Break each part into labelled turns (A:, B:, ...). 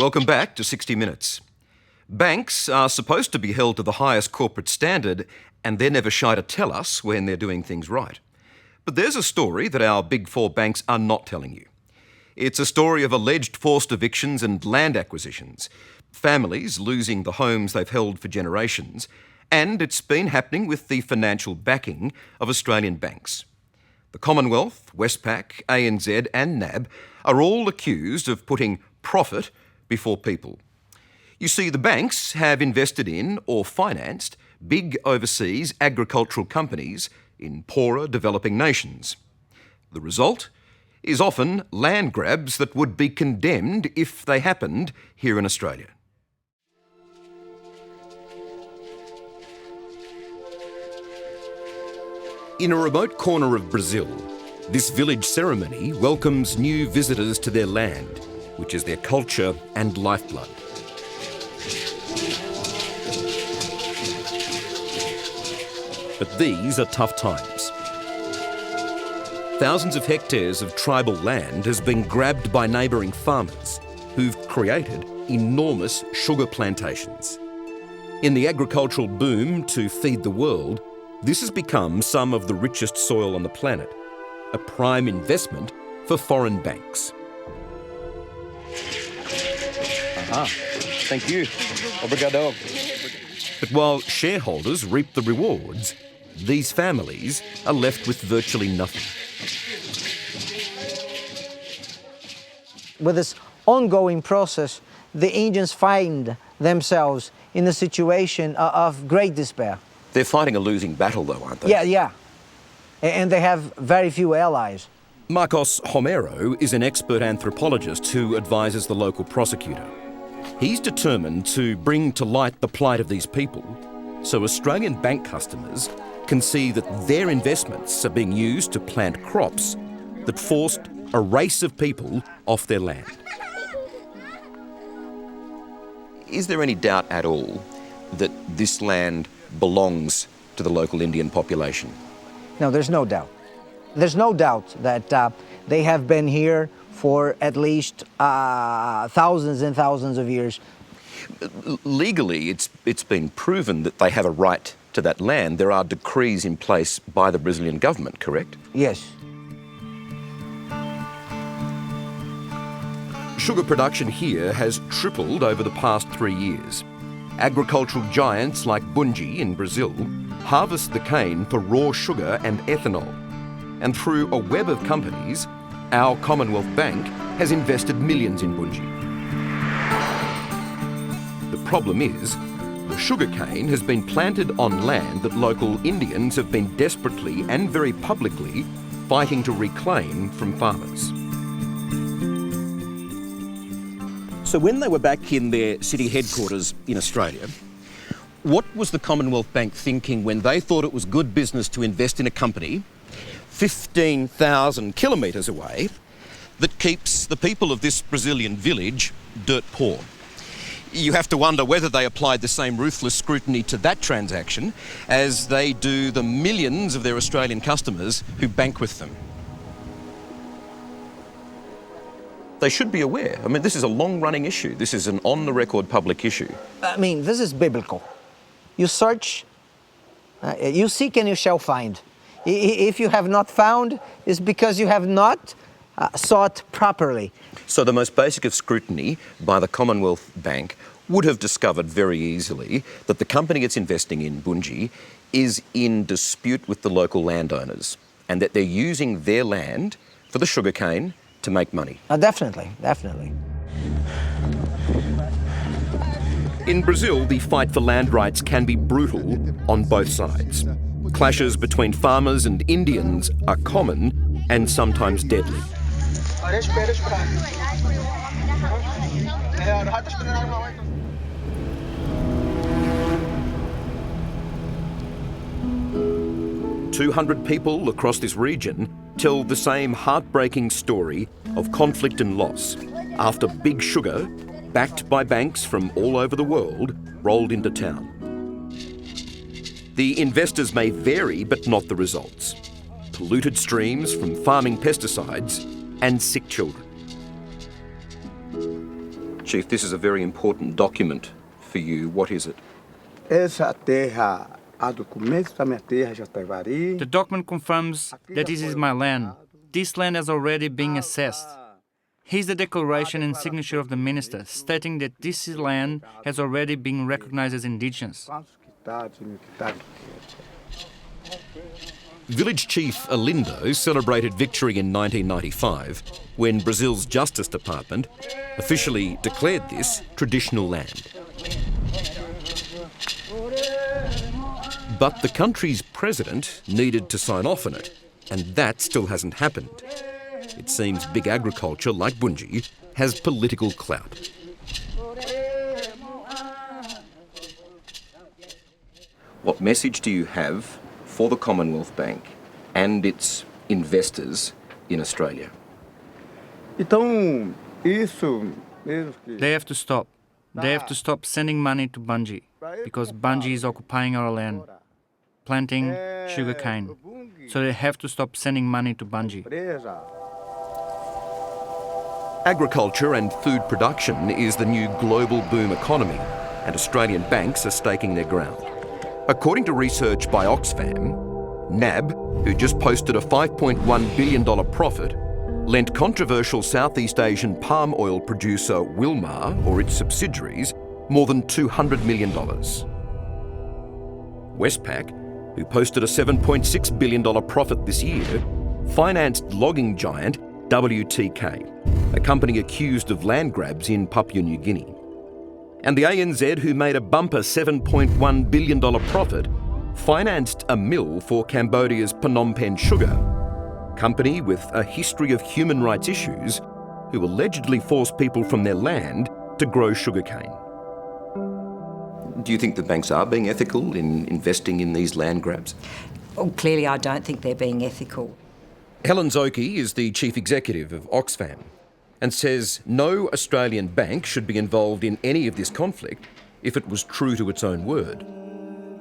A: Welcome back to 60 Minutes. Banks are supposed to be held to the highest corporate standard, and they're never shy to tell us when they're doing things right. But there's a story that our big four banks are not telling you. It's a story of alleged forced evictions and land acquisitions, families losing the homes they've held for generations, and it's been happening with the financial backing of Australian banks. The Commonwealth, Westpac, ANZ and NAB are all accused of putting profit before people. You see, the banks have invested in or financed big overseas agricultural companies in poorer developing nations. The result is often land grabs that would be condemned if they happened here in Australia. In a remote corner of Brazil, this village ceremony welcomes new visitors to their land, which is their culture and lifeblood. But these are tough times. Thousands of hectares of tribal land has been grabbed by neighbouring farmers who've created enormous sugar plantations. In the agricultural boom to feed the world, this has become some of the richest soil on the planet, a prime investment for foreign banks. Thank you. Obrigado. But while shareholders reap the rewards, these families are left with virtually nothing.
B: With this ongoing process, the Indians find themselves in a situation of great despair.
A: They're fighting a losing battle though, aren't they?
B: Yeah. And they have very few allies.
A: Marcos Homero is an expert anthropologist who advises the local prosecutor. He's determined to bring to light the plight of these people so Australian bank customers can see that their investments are being used to plant crops that forced a race of people off their land. Is there any doubt at all that this land belongs to the local Indian population?
B: No, there's no doubt. There's no doubt that they have been here for at least thousands and thousands of years.
A: Legally, it's been proven that they have a right to that land. There are decrees in place by the Brazilian government, correct?
B: Yes.
A: Sugar production here has tripled over the past 3 years. Agricultural giants like Bungie in Brazil harvest the cane for raw sugar and ethanol. And through a web of companies, our Commonwealth Bank has invested millions in Bungie. The problem is, the sugar cane has been planted on land that local Indians have been desperately and very publicly fighting to reclaim from farmers. So when they were back in their city headquarters in Australia, what was the Commonwealth Bank thinking when they thought it was good business to invest in a company 15,000 kilometres away that keeps the people of this Brazilian village dirt poor? You have to wonder whether they applied the same ruthless scrutiny to that transaction as they do the millions of their Australian customers who bank with them. They should be aware. I mean, this is a long-running issue. This is an on-the-record public issue.
B: I mean, this is biblical. You search, you seek and you shall find. If you have not found, it's because you have not sought properly.
A: So the most basic of scrutiny by the Commonwealth Bank would have discovered very easily that the company it's investing in, Bungie, is in dispute with the local landowners and that they're using their land for the sugarcane to make money.
B: Definitely.
A: In Brazil, the fight for land rights can be brutal on both sides. Clashes between farmers and Indians are common and sometimes deadly. 200 people across this region tell the same heartbreaking story of conflict and loss after big sugar, backed by banks from all over the world, rolled into town. The investors may vary, but not the results. Polluted streams from farming pesticides and sick children. Chief, this is a very important document for you. What is it?
C: Essa terra, a documento da minha terra já está varia.
D: The document confirms that this is my land. This land has already been assessed. Here's the declaration and signature of the minister, stating that this land has already been recognized as indigenous.
A: Village Chief Alindo celebrated victory in 1995 when Brazil's Justice Department officially declared this traditional land. But the country's president needed to sign off on it, and that still hasn't happened. It seems big agriculture, like Bungie, has political clout. What message do you have for the Commonwealth Bank and its investors in Australia?
C: Então, isso mesmo que
D: They have to stop. They have to stop sending money to Bungie, because Bungie is occupying our land, planting sugarcane. So they have to stop sending money to Bungie.
C: empresa.
A: Agriculture and food production is the new global boom economy, and Australian banks are staking their ground. According to research by Oxfam, NAB, who just posted a $5.1 billion profit, lent controversial Southeast Asian palm oil producer Wilmar, or its subsidiaries, more than $200 million. Westpac, who posted a $7.6 billion profit this year, financed logging giant WTK, a company accused of land grabs in Papua New Guinea. And the ANZ, who made a bumper $7.1 billion profit, financed a mill for Cambodia's Phnom Penh Sugar, company with a history of human rights issues who allegedly forced people from their land to grow sugarcane. Do you think the banks are being ethical in investing in these land grabs?
E: Well, clearly I don't think they're being ethical.
A: Helen Zoki is the chief executive of Oxfam and says no Australian bank should be involved in any of this conflict if it was true to its own word.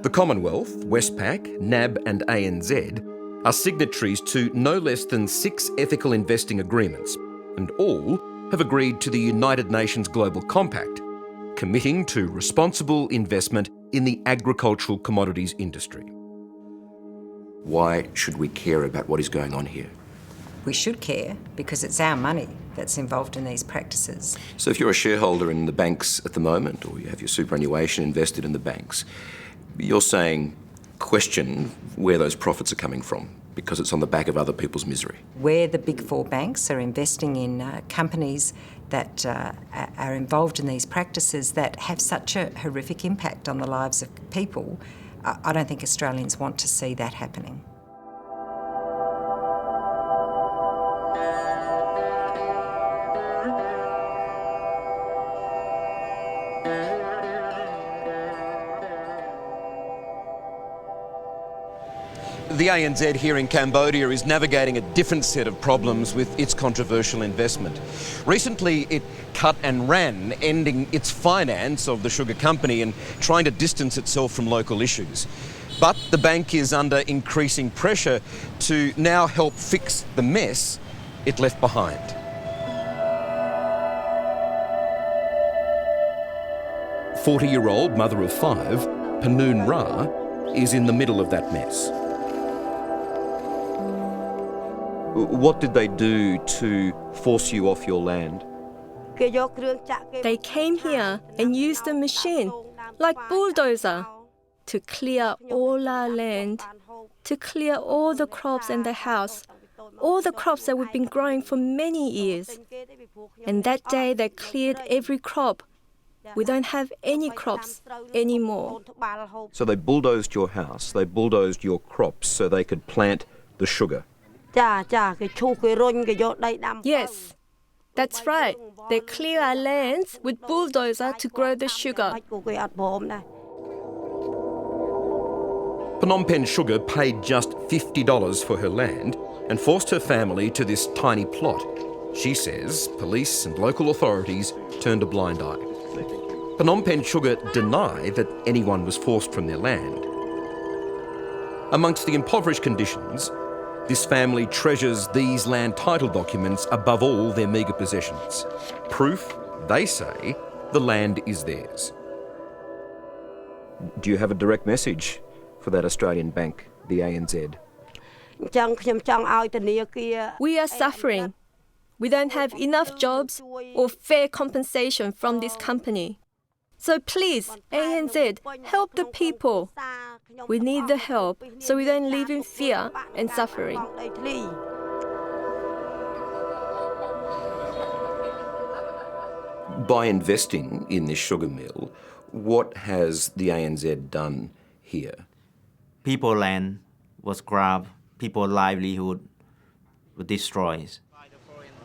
A: The Commonwealth, Westpac, NAB and ANZ are signatories to no less than 6 ethical investing agreements, and all have agreed to the United Nations Global Compact, committing to responsible investment in the agricultural commodities industry. Why should we care about what is going on here?
E: We should care because it's our money that's involved in these practices.
A: So if you're a shareholder in the banks at the moment, or you have your superannuation invested in the banks, you're saying question where those profits are coming from because it's on the back of other people's misery.
E: Where the big 4 banks are investing in companies that are involved in these practices that have such a horrific impact on the lives of people, I don't think Australians want to see that happening.
A: The ANZ here in Cambodia is navigating a different set of problems with its controversial investment. Recently, it cut and ran, ending its finance of the sugar company and trying to distance itself from local issues. But the bank is under increasing pressure to now help fix the mess it left behind. A 40-year-old mother of 5, Panoon Ra, is in the middle of that mess. What did they do to force you off your land?
F: They came here and used a machine, like bulldozer, to clear all our land, to clear all the crops and the house, all the crops that we've been growing for many years. And that day they cleared every crop. We don't have any crops anymore.
A: So they bulldozed your house, they bulldozed your crops so they could plant the sugar.
F: Yes, that's right. They clear our lands with bulldozer to grow the sugar.
A: Phnom Penh Sugar paid just $50 for her land and forced her family to this tiny plot. She says police and local authorities turned a blind eye. Phnom Penh Sugar deny that anyone was forced from their land. Amongst the impoverished conditions, this family treasures these land title documents above all their meagre possessions. Proof, they say, The land is theirs. Do you have a direct message for that Australian bank, the ANZ?
F: We are suffering. We don't have enough jobs or fair compensation from this company. So please, ANZ, help the people. We need the help so we don't live in fear and suffering.
A: By investing in this sugar mill, what has the ANZ done here?
G: People land was grabbed, people livelihood were destroyed.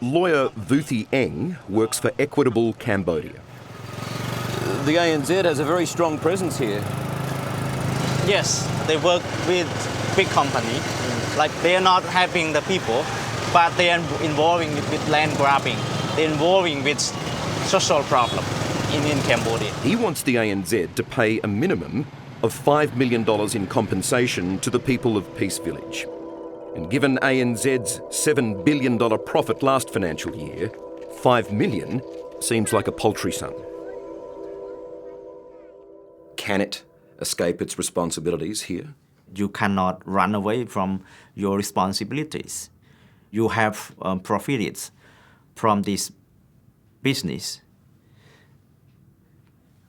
A: Lawyer Vuthi Eng works for Equitable Cambodia. The ANZ has a very strong presence here.
H: Yes, they work with big company. Like they are not helping the people, but they are involving with land grabbing. They're involving with social problem in Cambodia.
A: He wants the ANZ to pay a minimum of $5 million in compensation to the people of Peace Village. And given ANZ's $7 billion profit last financial year, $5 million seems like a paltry sum. Can it escape its responsibilities here?
G: You cannot run away from your responsibilities. You have profited from this business.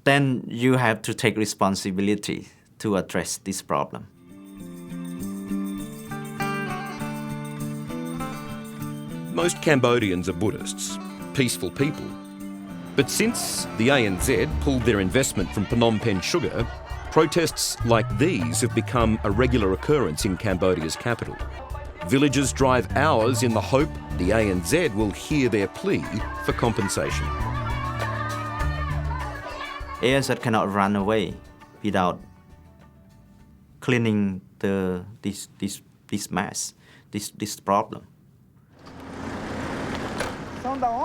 G: Then you have to take responsibility to address this problem.
A: Most Cambodians are Buddhists, peaceful people. But since the ANZ pulled their investment from Phnom Penh sugar, protests like these have become a regular occurrence in Cambodia's capital. Villagers drive hours in the hope the ANZ will hear their plea for compensation.
G: ANZ cannot run away without cleaning this mess, this problem.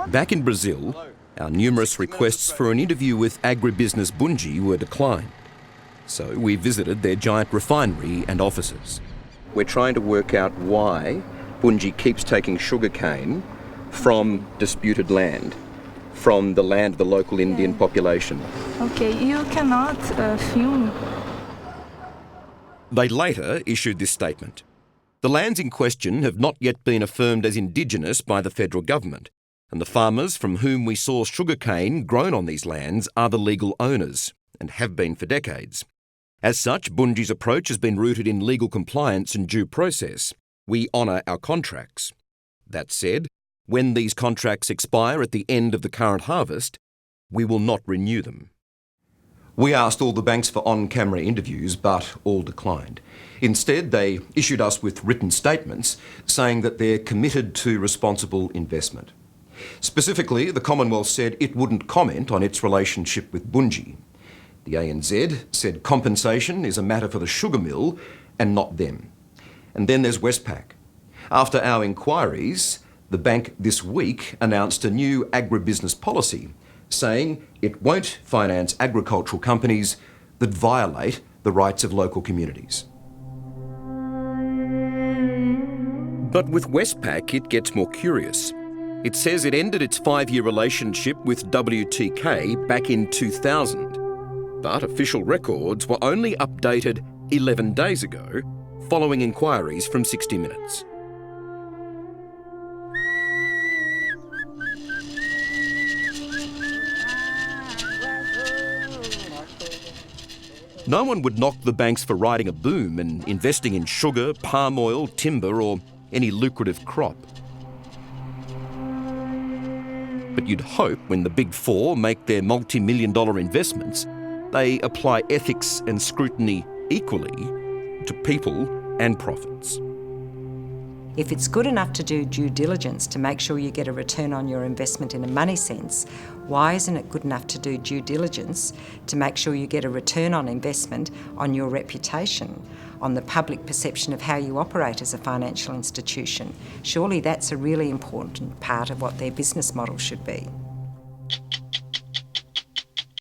A: Back in Brazil, our numerous requests for an interview with agribusiness Bungie were declined. So we visited their giant refinery and offices. We're trying to work out why Bungie keeps taking sugarcane from disputed land, from the land of the local Indian population.
I: Okay, you cannot film.
A: They later issued this statement. The lands in question have not yet been affirmed as indigenous by the federal government, and the farmers from whom we source sugarcane grown on these lands are the legal owners, and have been for decades. As such, Bungie's approach has been rooted in legal compliance and due process. We honour our contracts. That said, when these contracts expire at the end of the current harvest, we will not renew them. We asked all the banks for on-camera interviews, but all declined. Instead, they issued us with written statements saying that they're committed to responsible investment. Specifically, the Commonwealth said it wouldn't comment on its relationship with Bungie. The ANZ said compensation is a matter for the sugar mill and not them. And then there's Westpac. After our inquiries, the bank this week announced a new agribusiness policy saying it won't finance agricultural companies that violate the rights of local communities. But with Westpac, it gets more curious. It says it ended its 5-year relationship with WTK back in 2000. But official records were only updated 11 days ago, following inquiries from 60 Minutes. No one would knock the banks for riding a boom and investing in sugar, palm oil, timber, or any lucrative crop. But you'd hope when the Big Four make their multi-million-dollar investments, they apply ethics and scrutiny equally to people and profits.
E: If it's good enough to do due diligence to make sure you get a return on your investment in a money sense, why isn't it good enough to do due diligence to make sure you get a return on investment on your reputation, on the public perception of how you operate as a financial institution? Surely that's a really important part of what their business model should be.